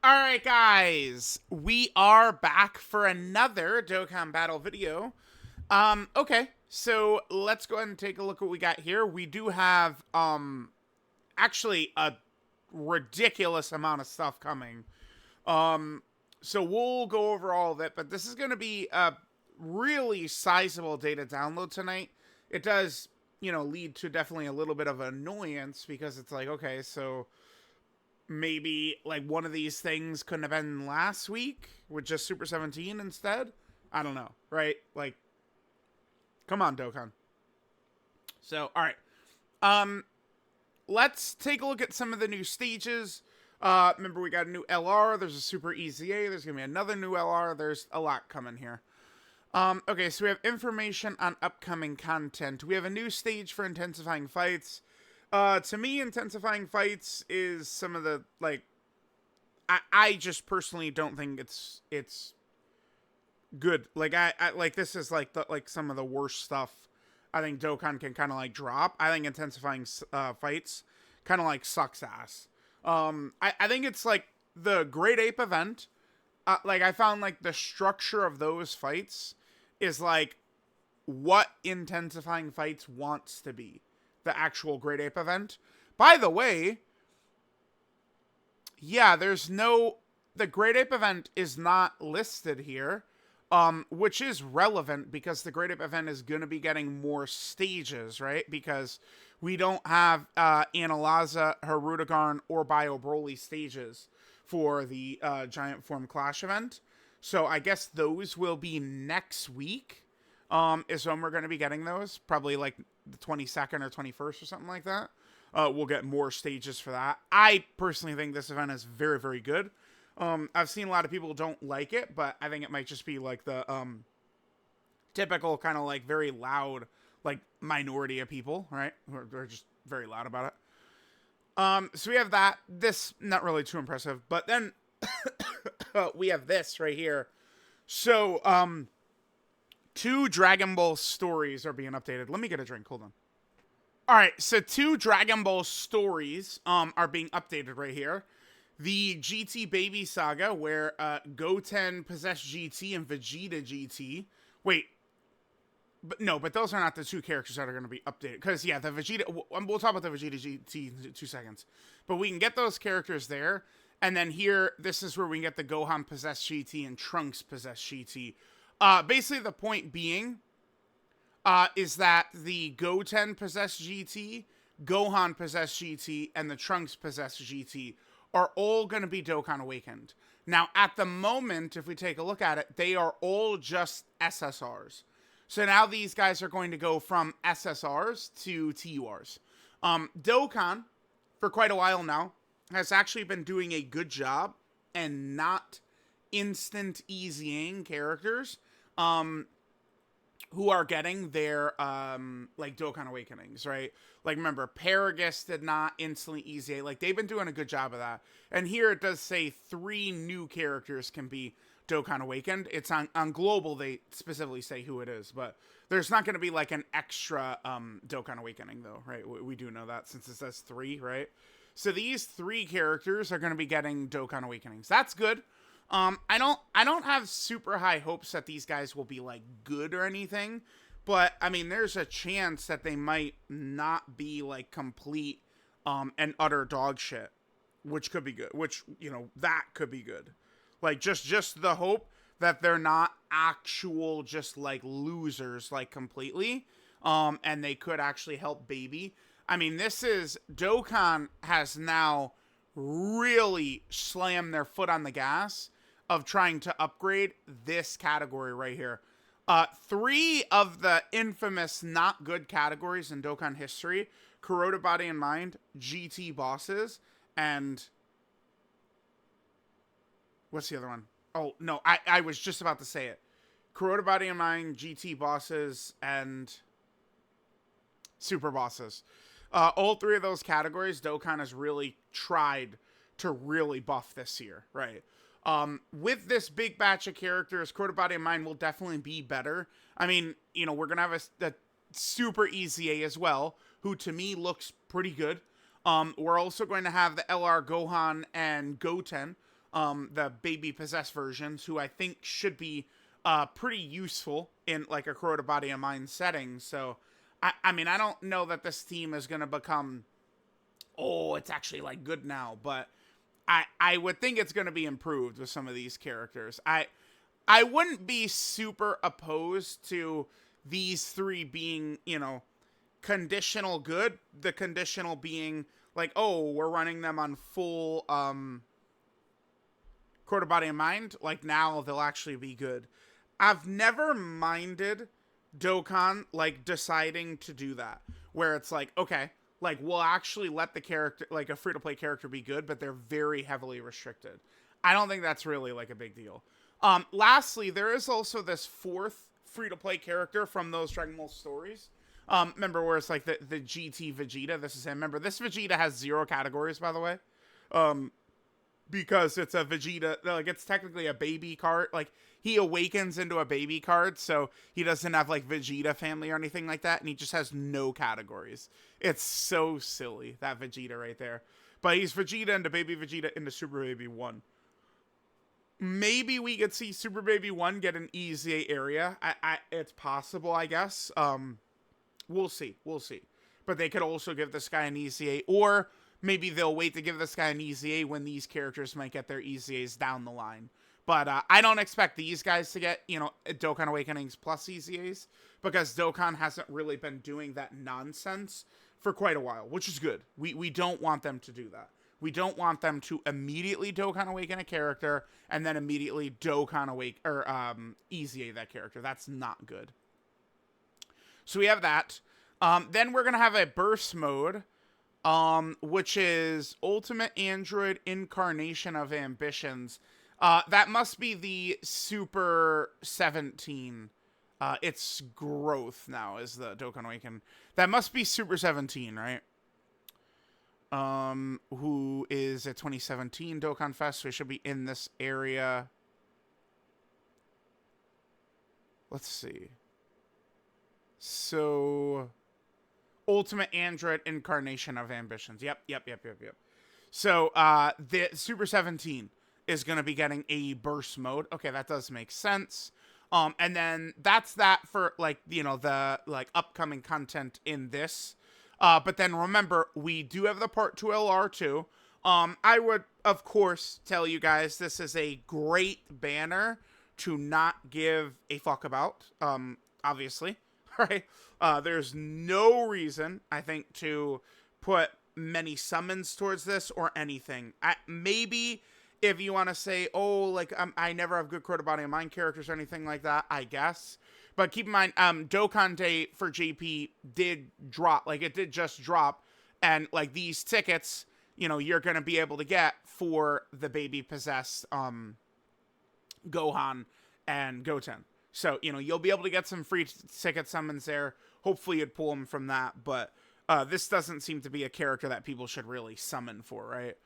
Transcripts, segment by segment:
Alright guys, we are back for another Dokkan Battle video. Okay, so let's go ahead and take a look at what we got here. We do have, actually a ridiculous amount of stuff coming. So we'll go over all of it, but this is going to be a really sizable data download tonight. It does, lead to definitely a little bit of annoyance because it's like, okay, so maybe like one of these things couldn't have been last week with just Super 17 instead. I don't know, right? Like, come on, Dokkan. So, all right. Let's take a look at some of the new stages. Remember, we got a new LR. There's a Super EZA. There's going to be another new LR. There's a lot coming here. Okay, so we have information on upcoming content. We have a new stage for intensifying fights. To me, intensifying fights is some of the, like, I just personally don't think it's good. Like, I like, this is, like, some of the worst stuff I think Dokkan can kind of, like, drop. I think intensifying, fights kind of, like, sucks ass. I think it's, like, the Great Ape event. Like, I found, like, the structure of those fights is, like, what intensifying fights wants to be. The actual Great Ape event. By the way, yeah, the Great Ape event is not listed here, which is relevant because the Great Ape event is going to be getting more stages, right? Because we don't have Analaza, Hirudegarn, or Bio Broly stages for the Giant Form Clash event. So I guess those will be next week, is when we're going to be getting those. Probably like the 22nd or 21st or something like that. We'll get more stages for that. I personally think this event is very, very good. I've seen a lot of people don't like it, but I think it might just be like the typical kind of like very loud, like minority of people, right? They're just very loud about it. So we have that. This, not really too impressive, but then we have this right here. So, 2 Dragon Ball stories are being updated. Let me get a drink. Hold on. All right, so 2 Dragon Ball stories are being updated right here. The GT Baby Saga, where Goten possessed GT and Vegeta GT. Wait, but those are not the 2 characters that are going to be updated. Because, yeah, the Vegeta... We'll talk about the Vegeta GT in 2 seconds. But we can get those characters there. And then here, this is where we can get the Gohan possessed GT and Trunks possessed GT. Basically, the point being is that the Goten possessed GT, Gohan possessed GT, and the Trunks possessed GT are all going to be Dokkan Awakened. Now, at the moment, if we take a look at it, they are all just SSRs. So now these guys are going to go from SSRs to TURs. Dokkan, for quite a while now, has actually been doing a good job and not instant easying characters who are getting their like Dokkan Awakenings, right? Like, remember, Paragus did not instantly easy. Like, they've been doing a good job of that. And here it does say 3 new characters can be Dokkan Awakened. It's on global, they specifically say who it is, but there's not going to be like an extra Dokkan Awakening though, right? We do know that since it says 3, right? So these 3 characters are going to be getting Dokkan Awakenings. That's good. I don't have super high hopes that these guys will be like good or anything, but I mean, there's a chance that they might not be like complete and utter dog shit, which could be good. Which, that could be good. Like, just the hope that they're not actual just like losers like completely, and they could actually help Baby. I mean, Dokkan has now really slammed their foot on the gas of trying to upgrade this category right here. 3 of the infamous not good categories in Dokkan history: Corroded Body and Mind, GT Bosses, and what's the other one? Oh, no, I was just about to say it. Corroded Body and Mind, GT Bosses, and Super Bosses. All 3 of those categories, Dokkan has really tried to really buff this year, right? With this big batch of characters, Corroded Body and Mind will definitely be better. I mean, we're going to have a Super EZA as well, who to me looks pretty good. We're also going to have the LR Gohan and Goten. the baby possessed versions, who I think should be pretty useful in like a Crota Body and Mind setting. So, I mean, I don't know that this team is going to become, oh, it's actually like good now, but I would think it's going to be improved with some of these characters. I wouldn't be super opposed to these three being, you know, conditional good. The conditional being like, oh, we're running them on full Crota Body and Mind. Like now they'll actually be good. I've never minded Dokkan like deciding to do that, where it's like, okay, like we'll actually let the character, like a free to play character, be good, but they're very heavily restricted. I don't think that's really like a big deal. Lastly, there is also this fourth free to play character from those Dragon Ball stories. Remember where it's like the GT Vegeta? This is him. Remember, this Vegeta has 0 categories, by the way. Because it's a Vegeta, like it's technically a baby card. Like he awakens into a baby card, so he doesn't have like Vegeta family or anything like that, and he just has no categories. It's so silly, that Vegeta right there. But he's Vegeta into Baby Vegeta into Super Baby 1. Maybe we could see Super Baby 1 get an EZA area. It's possible, I guess. We'll see. We'll see. But they could also give this guy an EZA, or maybe they'll wait to give this guy an EZA when these characters might get their EZAs down the line. But I don't expect these guys to get, you know, Dokkan Awakenings plus EZAs, because Dokkan hasn't really been doing that nonsense for quite a while, which is good. We don't want them to do that. We don't want them to immediately Dokkan Awaken a character and then immediately Dokkan Awake or EZA that character. That's not good. So we have that. Then we're gonna have a burst mode, which is Ultimate Android Incarnation of Ambitions. That must be the Super 17. It's growth now is the Dokkan Awaken. That must be Super 17, right? Who is a 2017 Dokkan Fest, so he should be in this area. Let's see. So, Ultimate Android Incarnation of Ambitions. Yep. So, the Super 17 is going to be getting a burst mode. Okay, that does make sense. And then that's that for, like, you know, the, like, upcoming content in this. But then remember, we do have the Part 2 LR2. I would, of course, tell you guys this is a great banner to not give a fuck about, obviously. Right? There's no reason, I think, to put many summons towards this or anything. Maybe if you want to say, oh, like, I never have good Crota Body and Mind characters or anything like that, I guess. But keep in mind, Dokkan Day for JP did drop. Like, it did just drop. And, like, these tickets, you know, you're going to be able to get for the baby possessed Gohan and Goten. So, you know, you'll be able to get some free ticket summons there. Hopefully you'd pull them from that. But this doesn't seem to be a character that people should really summon for, right?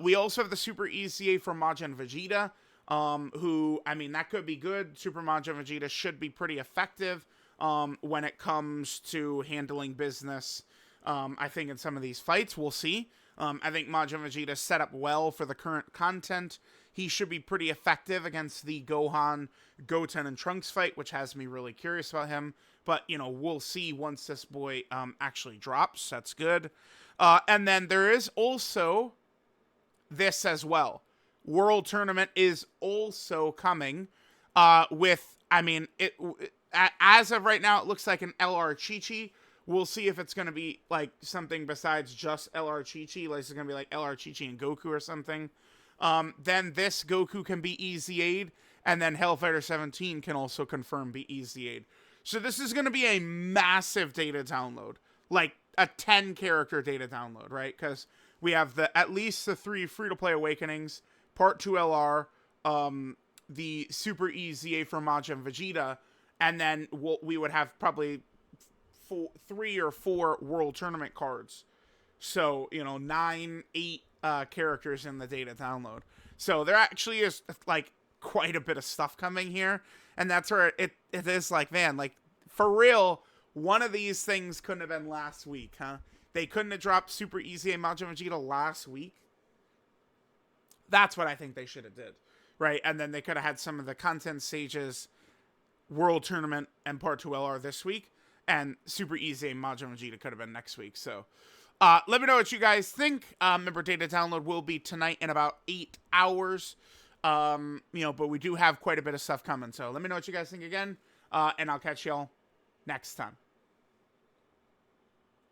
We also have the Super ECA for Majin Vegeta. Who, I mean, that could be good. Super Majin Vegeta should be pretty effective when it comes to handling business. I think in some of these fights, we'll see. I think Majin Vegeta set up well for the current content. He should be pretty effective against the Gohan, Goten, and Trunks fight, which has me really curious about him. But, you know, we'll see once this boy actually drops. That's good. And then there is also this as well. World Tournament is also coming with, I mean, as of right now, it looks like an LR Chi-Chi. We'll see if it's going to be, like, something besides just LR Chi-Chi. Like, it's going to be, like, LR Chi-Chi and Goku or something. Then this Goku can be EZA'd, and then Hellfighter 17 can also confirm be EZA'd. So this is going to be a massive data download. Like, a 10-character data download, right? Because we have at least the 3 free-to-play Awakenings, Part 2 LR, the Super EZA for Majin Vegeta, and then we would have probably 3 or 4 World Tournament cards. So, you know, 8 characters in the data download. So there actually is, like, quite a bit of stuff coming here. And that's where it is like, man, like, for real, one of these things couldn't have been last week, huh? They couldn't have dropped Super EZA Majin Vegeta last week. That's what I think they should have did, right? And then they could have had some of the content stages, World Tournament, and Part 2 LR this week, and Super Easy and Majin Vegeta could have been next week. So let me know what you guys think. Remember, data download will be tonight in about 8 hours. But we do have quite a bit of stuff coming. So let me know what you guys think again, and I'll catch y'all next time.